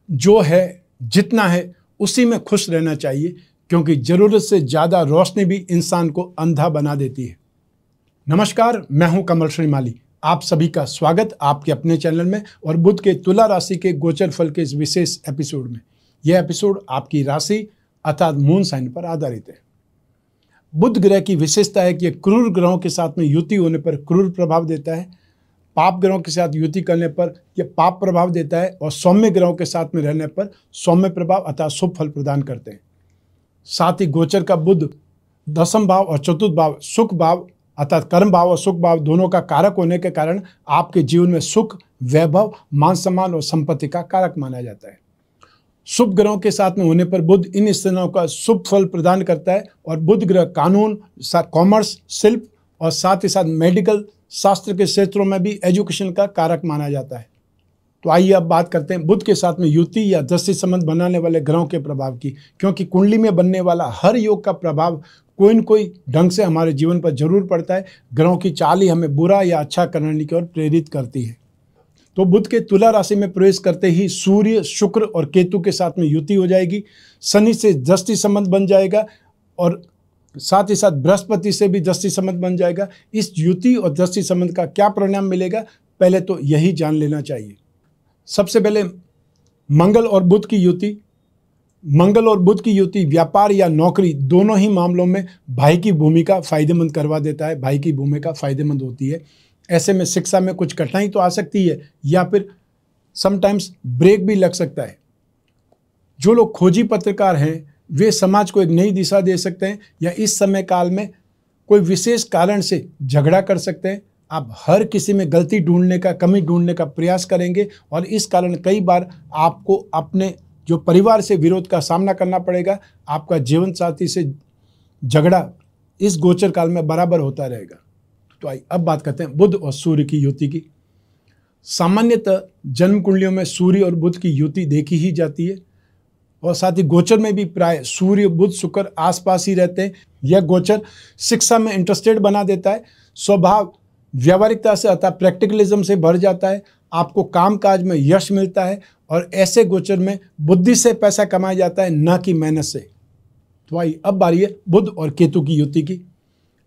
जो है जितना है उसी में खुश रहना चाहिए, क्योंकि ज़रूरत से ज़्यादा रोशनी भी इंसान को अंधा बना देती है। नमस्कार, मैं हूं कमल श्रीमाली। आप सभी का स्वागत आपके अपने चैनल में और बुध के तुला राशि के गोचर फल के इस विशेष एपिसोड में। यह एपिसोड आपकी राशि अर्थात मून साइन पर आधारित है। बुध ग्रह की विशेषता है कि यह क्रूर ग्रहों के साथ में युति होने पर क्रूर प्रभाव देता है, पाप ग्रहों के साथ युति करने पर यह पाप प्रभाव देता है और सौम्य ग्रहों के साथ में रहने पर सौम्य प्रभाव अर्थात शुभ फल प्रदान करते हैं। साथ ही गोचर का बुध दशम भाव और चतुर्थ भाव सुख भाव अर्थात कर्म भाव और सुख भाव दोनों का कारक होने के कारण आपके जीवन में सुख, वैभव, मान सम्मान और संपत्ति का कारक माना जाता है। शुभ ग्रहों के साथ में होने पर बुध इन स्थानों का शुभ फल प्रदान करता है और बुध ग्रह कानून, कॉमर्स, शिल्प और साथ ही साथ मेडिकल शास्त्र के क्षेत्रों में भी एजुकेशन का कारक माना जाता है। तो आइए अब बात करते हैं बुध के साथ में युति या दृष्टि संबंध बनाने वाले ग्रहों के प्रभाव की, क्योंकि कुंडली में बनने वाला हर योग का प्रभाव कोई न कोई ढंग से हमारे जीवन पर जरूर पड़ता है। ग्रहों की चाल ही हमें बुरा या अच्छा करने की ओर प्रेरित करती है। तो बुध के तुला राशि में प्रवेश करते ही सूर्य, शुक्र और केतु के साथ में युति हो जाएगी। शनि से दृष्टि संबंध बन जाएगा और साथ ही साथ बृहस्पति से भी दृष्टि संबंध बन जाएगा। इस युति और दृष्टि संबंध का क्या परिणाम मिलेगा, पहले तो यही जान लेना चाहिए। सबसे पहले मंगल और बुध की युति। मंगल और बुध की युति व्यापार या नौकरी दोनों ही मामलों में भाई की भूमिका फायदेमंद करवा देता है। भाई की भूमिका फायदेमंद होती है। ऐसे में शिक्षा में कुछ कठिनाई तो आ सकती है या फिर समटाइम्स ब्रेक भी लग सकता है। जो लोग खोजी पत्रकार हैं वे समाज को एक नई दिशा दे सकते हैं या इस समय काल में कोई विशेष कारण से झगड़ा कर सकते हैं। आप हर किसी में गलती ढूंढने का, कमी ढूंढने का प्रयास करेंगे और इस कारण कई बार आपको अपने जो परिवार से विरोध का सामना करना पड़ेगा। आपका जीवन साथी से झगड़ा इस गोचर काल में बराबर होता रहेगा। तो आइए अब बात करते हैं बुध और सूर्य की युति की। सामान्यतः जन्म कुंडलियों में सूर्य और बुध की युति देखी ही जाती है और साथ ही गोचर में भी प्राय सूर्य, बुध, शुक्र आसपास ही रहते हैं। यह गोचर शिक्षा में इंटरेस्टेड बना देता है। स्वभाव व्यावहारिकता से अर्थात प्रैक्टिकलिज्म से भर जाता है। आपको काम काज में यश मिलता है और ऐसे गोचर में बुद्धि से पैसा कमाया जाता है, न कि मेहनत से। तो आइए अब बारी है बुध और केतु की युति की।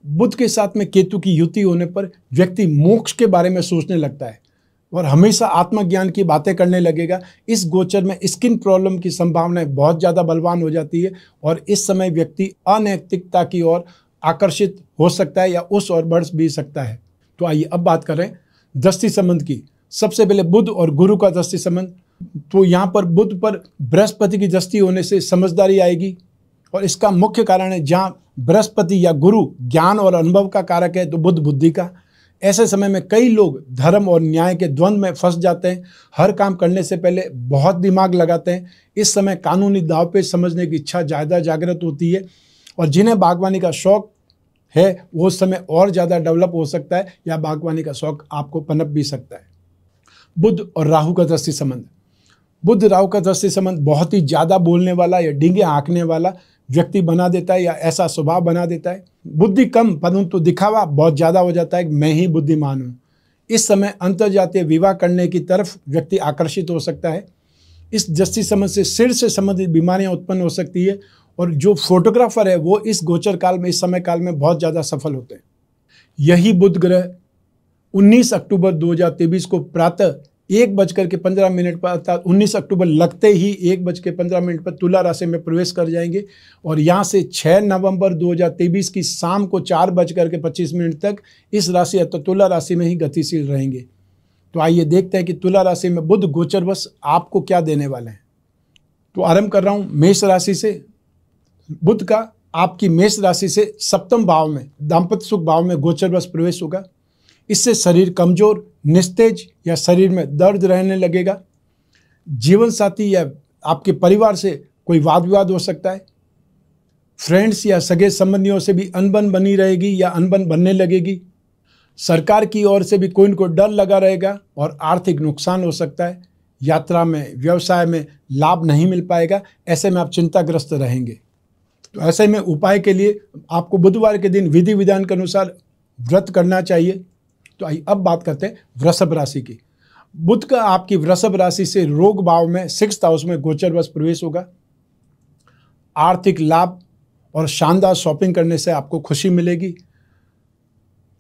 बुध के साथ में केतु की युति होने पर व्यक्ति मोक्ष के बारे में सोचने लगता है और हमेशा आत्मज्ञान की बातें करने लगेगा। इस गोचर में स्किन प्रॉब्लम की संभावनाएं बहुत ज़्यादा बलवान हो जाती है और इस समय व्यक्ति अनैतिकता की ओर आकर्षित हो सकता है या उस ओर बढ़ भी सकता है। तो आइए अब बात करें दृष्टि संबंध की। सबसे पहले बुध और गुरु का दृष्टि संबंध। तो यहाँ पर बुध पर बृहस्पति की दृष्टि होने से समझदारी आएगी और इसका मुख्य कारण है जहाँ बृहस्पति या गुरु ज्ञान और अनुभव का कारक है तो बुध बुद्धि का। ऐसे समय में कई लोग धर्म और न्याय के द्वंद्व में फंस जाते हैं। हर काम करने से पहले बहुत दिमाग लगाते हैं। इस समय कानूनी दाव पेच समझने की इच्छा ज़्यादा जागृत होती है और जिन्हें बागवानी का शौक है वो उस समय और ज़्यादा डेवलप हो सकता है या बागवानी का शौक आपको पनप भी सकता है। बुध और राहु का दृष्टि संबंध। बुध राहु का दृष्टि संबंध बहुत ही ज़्यादा बोलने वाला या डींगे हाँकने वाला व्यक्ति बना देता है या ऐसा स्वभाव बना देता है। बुद्धि कम परंतु दिखावा बहुत ज़्यादा हो जाता है कि मैं ही बुद्धिमान हूँ। इस समय अंतर्जातीय विवाह करने की तरफ व्यक्ति आकर्षित हो सकता है। इस दृष्टि संबंध से सिर से संबंधित बीमारियां उत्पन्न हो सकती है और जो फोटोग्राफर है वो इस गोचर काल में, इस समय काल में बहुत ज़्यादा सफल होते हैं। यही बुध ग्रह 19 अक्टूबर 2023 को प्रातः 1:15 पर अर्थात 19 अक्टूबर लगते ही 1:15 पर तुला राशि में प्रवेश कर जाएंगे और यहाँ से 6 नवंबर 2023 की शाम को 4:25 तक इस राशि अर्थात तुला राशि में ही गतिशील रहेंगे। तो आइए देखते हैं कि तुला राशि में बुध गोचरवश आपको क्या देने वाले हैं। तो आरंभ कर रहा हूँ मेष राशि से। बुध का आपकी मेष राशि से सप्तम भाव में दाम्पत्य सुख भाव में गोचरवश प्रवेश होगा। इससे शरीर कमजोर, निस्तेज या शरीर में दर्द रहने लगेगा। जीवन साथी या आपके परिवार से कोई वाद विवाद हो सकता है। फ्रेंड्स या सगे संबंधियों से भी अनबन बनी रहेगी या अनबन बनने लगेगी। सरकार की ओर से भी कोई न कोई डर लगा रहेगा और आर्थिक नुकसान हो सकता है। यात्रा में, व्यवसाय में लाभ नहीं मिल पाएगा। ऐसे में आप चिंताग्रस्त रहेंगे। तो ऐसे में उपाय के लिए आपको बुधवार के दिन विधि विधान के अनुसार व्रत करना चाहिए। तो आइए अब बात करते हैं वृषभ राशि की। बुध का आपकी वृषभ राशि से रोग भाव में 6th हाउस में गोचरवश प्रवेश होगा। आर्थिक लाभ और शानदार शॉपिंग करने से आपको खुशी मिलेगी।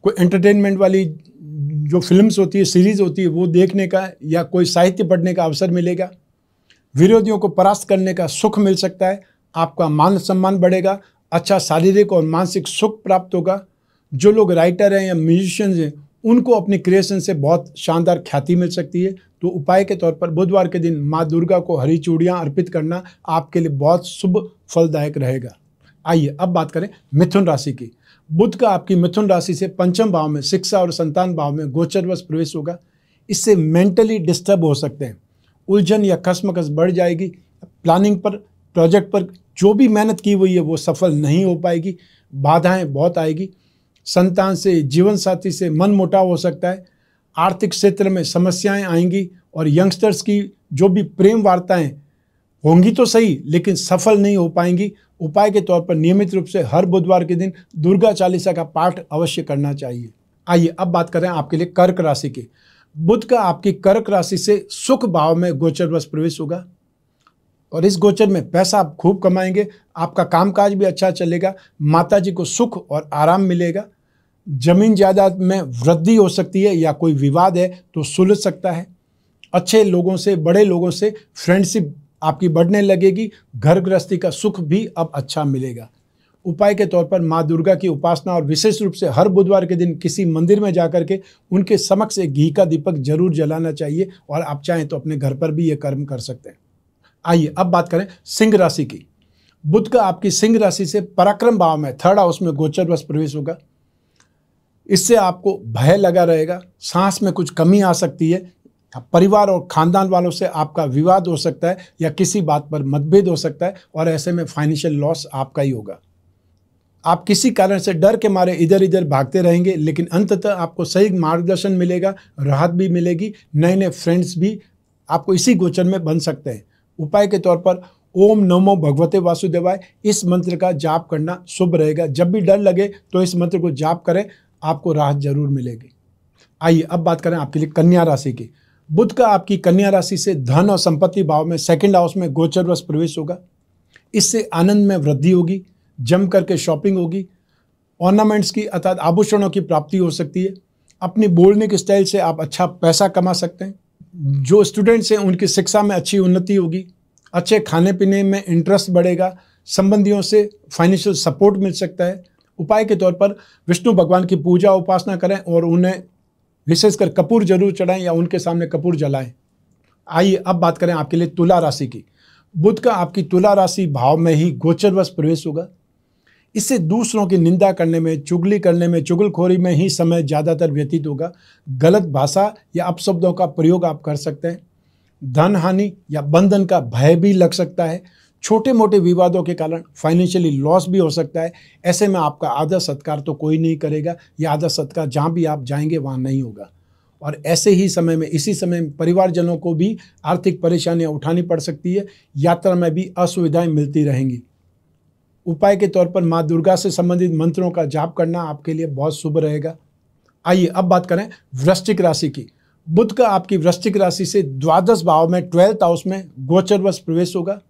कोई एंटरटेनमेंट वाली जो फिल्म्स होती है, सीरीज होती है, वो देखने का या कोई साहित्य पढ़ने का अवसर मिलेगा। विरोधियों को परास्त करने का सुख मिल सकता है। आपका मान सम्मान बढ़ेगा। अच्छा शारीरिक और मानसिक सुख प्राप्त होगा। जो लोग राइटर हैं या म्यूजिशियंस हैं, उनको अपनी क्रिएशन से बहुत शानदार ख्याति मिल सकती है। तो उपाय के तौर पर बुधवार के दिन माँ दुर्गा को हरी चूड़ियाँ अर्पित करना आपके लिए बहुत शुभ फलदायक रहेगा। आइए अब बात करें मिथुन राशि की। बुध का आपकी मिथुन राशि से पंचम भाव में, शिक्षा और संतान भाव में गोचरवश प्रवेश होगा। इससे मेंटली डिस्टर्ब हो सकते हैं। उलझन या कसमकस बढ़ जाएगी। प्लानिंग पर, प्रोजेक्ट पर जो भी मेहनत की हुई है वो सफल नहीं हो पाएगी। बाधाएं बहुत आएगी। संतान से, जीवन साथी से मनमुटाव हो सकता है। आर्थिक क्षेत्र में समस्याएं आएंगी और यंगस्टर्स की जो भी प्रेम वार्ताएं होंगी तो सही, लेकिन सफल नहीं हो पाएंगी। उपाय के तौर पर नियमित रूप से हर बुधवार के दिन दुर्गा चालीसा का पाठ अवश्य करना चाहिए। आइए अब बात करें आपके लिए कर्क राशि की। बुध का आपकी कर्क राशि से सुख भाव में गोचरवश प्रवेश होगा और इस गोचर में पैसा आप खूब कमाएंगे। आपका कामकाज भी अच्छा चलेगा। माताजी को सुख और आराम मिलेगा। जमीन जायदाद में वृद्धि हो सकती है या कोई विवाद है तो सुलझ सकता है। अच्छे लोगों से, बड़े लोगों से फ्रेंडशिप आपकी बढ़ने लगेगी। घर गृहस्थी का सुख भी अब अच्छा मिलेगा। उपाय के तौर पर माँ दुर्गा की उपासना और विशेष रूप से हर बुधवार के दिन किसी मंदिर में जाकर के उनके समक्ष एक घी का दीपक जरूर जलाना चाहिए और आप चाहें तो अपने घर पर भी ये कर्म कर सकते हैं। आइए अब बात करें सिंह राशि की। बुध का आपकी सिंह राशि से पराक्रम भाव में 3rd हाउस में गोचरवश प्रवेश होगा। इससे आपको भय लगा रहेगा। सांस में कुछ कमी आ सकती है। परिवार और खानदान वालों से आपका विवाद हो सकता है या किसी बात पर मतभेद हो सकता है और ऐसे में फाइनेंशियल लॉस आपका ही होगा। आप किसी कारण से डर के मारे इधर इधर भागते रहेंगे, लेकिन अंततः आपको सही मार्गदर्शन मिलेगा, राहत भी मिलेगी। नए नए फ्रेंड्स भी आपको इसी गोचर में बन सकते हैं। उपाय के तौर पर ओम नमो भगवते वासुदेवाय इस मंत्र का जाप करना शुभ रहेगा। जब भी डर लगे तो इस मंत्र को जाप करें, आपको राहत जरूर मिलेगी। आइए अब बात करें आपके लिए कन्या राशि की। बुध का आपकी कन्या राशि से धन और संपत्ति भाव में 2nd हाउस में गोचरवश प्रवेश होगा। इससे आनंद में वृद्धि होगी। जम करके शॉपिंग होगी। ऑर्नामेंट्स की अर्थात आभूषणों की प्राप्ति हो सकती है। अपनी बोलने के स्टाइल से आप अच्छा पैसा कमा सकते हैं। जो स्टूडेंट्स हैं उनकी शिक्षा में अच्छी उन्नति होगी। अच्छे खाने पीने में इंटरेस्ट बढ़ेगा। संबंधियों से फाइनेंशियल सपोर्ट मिल सकता है। उपाय के तौर पर विष्णु भगवान की पूजा उपासना करें और उन्हें विशेषकर कपूर जरूर चढ़ाएं या उनके सामने कपूर जलाएं। आइए अब बात करें आपके लिए तुला राशि की। बुध का आपकी तुला राशि भाव में ही गोचरवश प्रवेश होगा। इससे दूसरों की निंदा करने में, चुगली करने में, चुगलखोरी में ही समय ज़्यादातर व्यतीत होगा। गलत भाषा या अपशब्दों का प्रयोग आप कर सकते हैं। धन हानि या बंधन का भय भी लग सकता है। छोटे मोटे विवादों के कारण फाइनेंशियली लॉस भी हो सकता है। ऐसे में आपका आदर सत्कार तो कोई नहीं करेगा। या आदर सत्कार जहाँ भी आप जाएंगे वहाँ नहीं होगा। और ऐसे ही समय में, इसी समय में परिवारजनों को भी आर्थिक परेशानियाँ उठानी पड़ सकती है। यात्रा में भी असुविधाएं मिलती रहेंगी। उपाय के तौर पर माँ दुर्गा से संबंधित मंत्रों का जाप करना आपके लिए बहुत शुभ रहेगा। आइए अब बात करें वृश्चिक राशि की। बुध का आपकी वृश्चिक राशि से 12th भाव में 12th हाउस में गोचरवश प्रवेश होगा।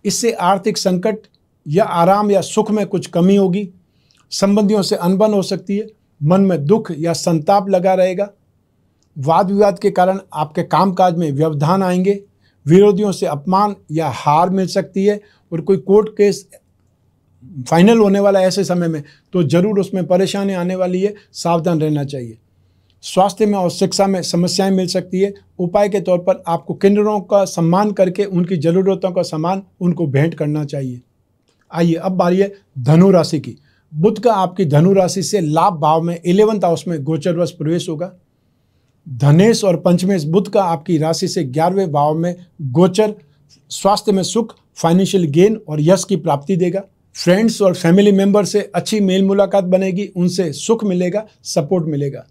इससे आर्थिक संकट या आराम या सुख में कुछ कमी होगी। संबंधियों से अनबन हो सकती है। मन में दुख या संताप लगा रहेगा। वाद विवाद के कारण आपके कामकाज में व्यवधान आएंगे। विरोधियों से अपमान या हार मिल सकती है और कोई कोर्ट केस फाइनल होने वाला ऐसे समय में तो जरूर उसमें परेशानी आने वाली है। सावधान रहना चाहिए। स्वास्थ्य में और शिक्षा में समस्याएं मिल सकती है। उपाय के तौर पर आपको किन्नरों का सम्मान करके उनकी ज़रूरतों का सामान उनको भेंट करना चाहिए। आइए अब बारी है धनु राशि की। बुध का आपकी धनु राशि से लाभ भाव में 11th हाउस में गोचरवश प्रवेश होगा। धनेश और पंचमेश बुध का आपकी राशि से 11वें भाव में गोचर स्वास्थ्य में सुख, फाइनेंशियल गेन और यश की प्राप्ति देगा। फ्रेंड्स और फैमिली मेंबर से अच्छी मेल मुलाकात बनेगी। उनसे सुख मिलेगा, सपोर्ट मिलेगा।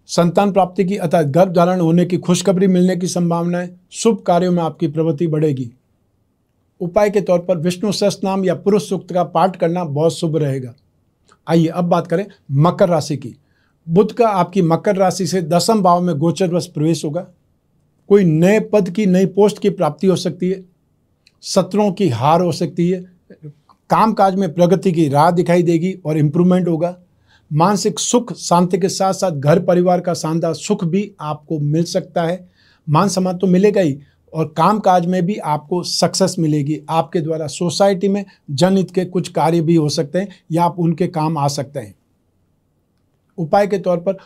संतान प्राप्ति की अर्थात गर्भ धारण होने की खुशखबरी मिलने की संभावना है। शुभ कार्यों में आपकी प्रवृत्ति बढ़ेगी। उपाय के तौर पर विष्णु सहस्त्रनाम या पुरुष सूक्त का पाठ करना बहुत शुभ रहेगा। आइए अब बात करें मकर राशि की। बुध का आपकी मकर राशि से 10th भाव में गोचरवश प्रवेश होगा। कोई नए पद की, नई पोस्ट की प्राप्ति हो सकती है, शत्रुओं की हार हो सकती है, कामकाज में प्रगति की राह दिखाई देगी और इम्प्रूवमेंट होगा। मानसिक सुख शांति के साथ साथ घर परिवार का शानदार सुख भी आपको मिल सकता है। मान सम्मान तो मिलेगा ही, और कामकाज में भी आपको सक्सेस मिलेगी। आपके द्वारा सोसाइटी में जनहित के कुछ कार्य भी हो सकते हैं या आप उनके काम आ सकते हैं। उपाय के तौर पर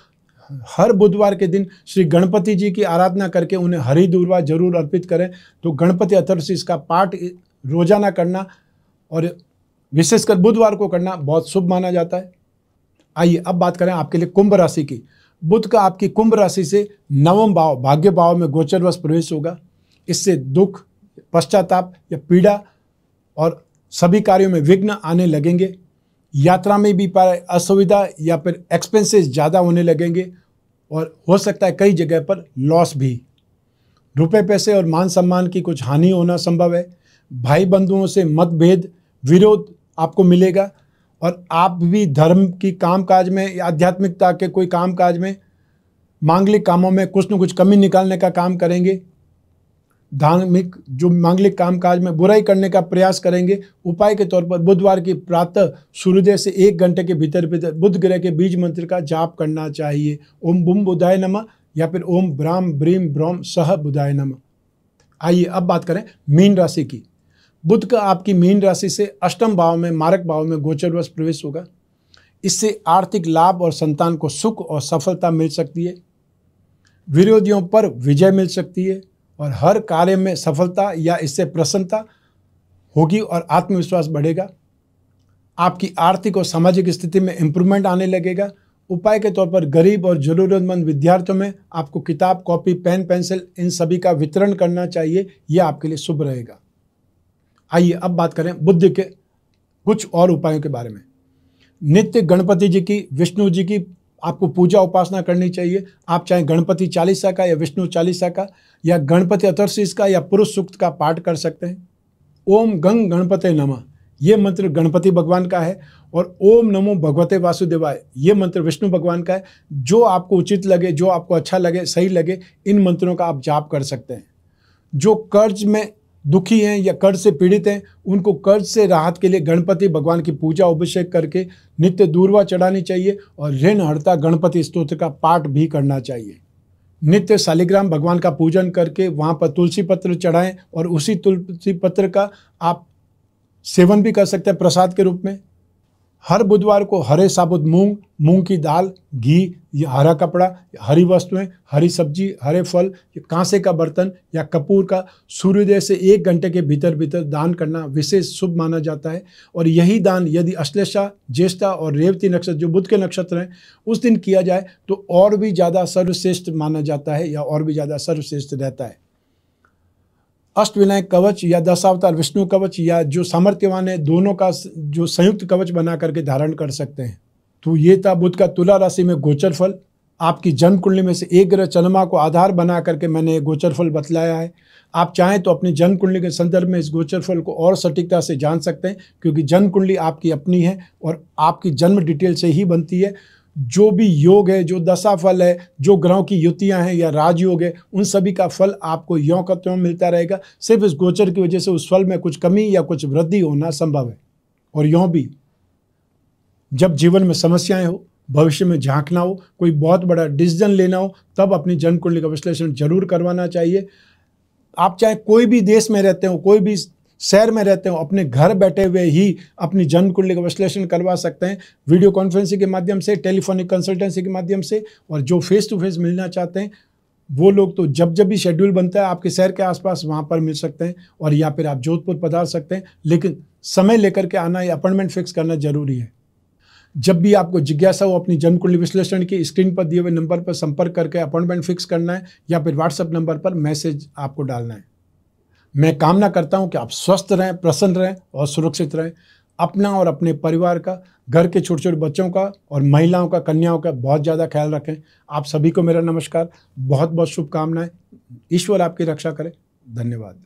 हर बुधवार के दिन श्री गणपति जी की आराधना करके उन्हें हरी दूर्वा जरूर अर्पित करें। तो गणपति अथर्वशीष का पाठ रोजाना करना और विशेषकर बुधवार को करना बहुत शुभ माना जाता है। आइए अब बात करें आपके लिए कुंभ राशि की। बुध का आपकी कुंभ राशि से नवम भाव, भाग्य भाव में गोचरवश प्रवेश होगा। इससे दुख, पश्चाताप या पीड़ा और सभी कार्यों में विघ्न आने लगेंगे। यात्रा में भी असुविधा या फिर एक्सपेंसेस ज़्यादा होने लगेंगे और हो सकता है कई जगह पर लॉस भी। रुपए पैसे और मान सम्मान की कुछ हानि होना संभव है। भाई बंधुओं से मतभेद, विरोध आपको मिलेगा और आप भी धर्म की कामकाज में या आध्यात्मिकता के कोई कामकाज में, मांगलिक कामों में कुछ न कुछ कमी निकालने का काम करेंगे। धार्मिक जो मांगलिक कामकाज में बुराई करने का प्रयास करेंगे। उपाय के तौर पर बुधवार की प्रातः सूर्योदय से 1 घंटे के भीतर बुध ग्रह के बीज मंत्र का जाप करना चाहिए। ओम बुम बुधाय नमः या फिर ओम ब्राम ब्रीम ब्रोम सह बुधाय नमः। आइए अब बात करें मीन राशि की। बुध का आपकी मीन राशि से अष्टम भाव में, मारक भाव में गोचरवश प्रवेश होगा। इससे आर्थिक लाभ और संतान को सुख और सफलता मिल सकती है। विरोधियों पर विजय मिल सकती है और हर कार्य में सफलता या इससे प्रसन्नता होगी और आत्मविश्वास बढ़ेगा। आपकी आर्थिक और सामाजिक स्थिति में इम्प्रूवमेंट आने लगेगा। उपाय के तौर पर गरीब और जरूरतमंद विद्यार्थियों में आपको किताब, कॉपी, पेन, पेंसिल इन सभी का वितरण करना चाहिए। यह आपके लिए शुभ रहेगा। आइए अब बात करें बुध के कुछ और उपायों के बारे में। नित्य गणपति जी की, विष्णु जी की आपको पूजा उपासना करनी चाहिए। आप चाहे गणपति चालीसा का या विष्णु चालीसा का या गणपति अथर्वशीष का या पुरुष सूक्त का पाठ कर सकते हैं। ओम गंग गणपते नमः ये मंत्र गणपति भगवान का है और ओम नमो भगवते वासुदेवाय ये मंत्र विष्णु भगवान का है। जो आपको उचित लगे, जो आपको अच्छा लगे, सही लगे, इन मंत्रों का आप जाप कर सकते हैं। जो कर्ज में दुखी हैं या कर्ज से पीड़ित हैं, उनको कर्ज से राहत के लिए गणपति भगवान की पूजा अभिषेक करके नित्य दूर्वा चढ़ानी चाहिए और ऋण हरता गणपति स्तोत्र का पाठ भी करना चाहिए। नित्य शालिग्राम भगवान का पूजन करके वहाँ पर तुलसी पत्र चढ़ाएं और उसी तुलसी पत्र का आप सेवन भी कर सकते हैं प्रसाद के रूप में। हर बुधवार को हरे साबुत मूंग, मूंग की दाल, घी या हरा कपड़ा, हरी वस्तुएं, हरी सब्जी, हरे फल, कांसे का बर्तन या कपूर का सूर्योदय से 1 घंटे के भीतर भीतर दान करना विशेष शुभ माना जाता है। और यही दान यदि अश्लेषा, ज्येष्ठा और रेवती नक्षत्र जो बुध के नक्षत्र हैं उस दिन किया जाए तो और भी ज़्यादा सर्वश्रेष्ठ माना जाता है या और भी ज़्यादा सर्वश्रेष्ठ रहता है। अष्टविनायक कवच या 10 अवतार विष्णु कवच या जो सामर्थ्यवान है, दोनों का जो संयुक्त कवच बना करके धारण कर सकते हैं। तो ये था बुध का तुला राशि में गोचर फल। आपकी जन्म कुंडली में से एक ग्रह चंद्रमा को आधार बना करके मैंने गोचर फल बतलाया है। आप चाहें तो अपनी जन्म कुंडली के संदर्भ में इस गोचर फल को और सटीकता से जान सकते हैं, क्योंकि जन्म कुंडली आपकी अपनी है और आपकी जन्म डिटेल से ही बनती है। जो भी योग है, जो दशा फल है, जो ग्रहों की युतियां हैं या राजयोग है, उन सभी का फल आपको यों का त्यों मिलता रहेगा। सिर्फ इस गोचर की वजह से उस फल में कुछ कमी या कुछ वृद्धि होना संभव है। और यों भी जब जीवन में समस्याएं हो, भविष्य में झांकना हो, कोई बहुत बड़ा डिसीजन लेना हो, तब अपनी जन्म कुंडली का विश्लेषण जरूर करवाना चाहिए। आप चाहे कोई भी देश में रहते हो, कोई भी शहर में रहते हो, अपने घर बैठे हुए ही अपनी जन्म कुंडली का विश्लेषण करवा सकते हैं, वीडियो कॉन्फ्रेंसिंग के माध्यम से, टेलीफोनिक कंसल्टेंसी के माध्यम से। और जो फेस टू फेस मिलना चाहते हैं वो लोग तो जब जब भी शेड्यूल बनता है आपके शहर के आसपास वहाँ पर मिल सकते हैं, और या फिर आप जोधपुर पधार सकते हैं। लेकिन समय लेकर के आना या अपॉइंटमेंट फिक्स करना जरूरी है। जब भी आपको जिज्ञासा हो अपनी जन्म कुंडली विश्लेषण की, स्क्रीन पर दिए हुए नंबर पर संपर्क करके अपॉइंटमेंट फिक्स करना है या फिर व्हाट्सएप नंबर पर मैसेज आपको डालना है। मैं कामना करता हूं कि आप स्वस्थ रहें, प्रसन्न रहें और सुरक्षित रहें। अपना और अपने परिवार का, घर के छोटे छोटे बच्चों का और महिलाओं का, कन्याओं का बहुत ज़्यादा ख्याल रखें। आप सभी को मेरा नमस्कार, बहुत बहुत शुभकामनाएं। ईश्वर आपकी रक्षा करे। धन्यवाद।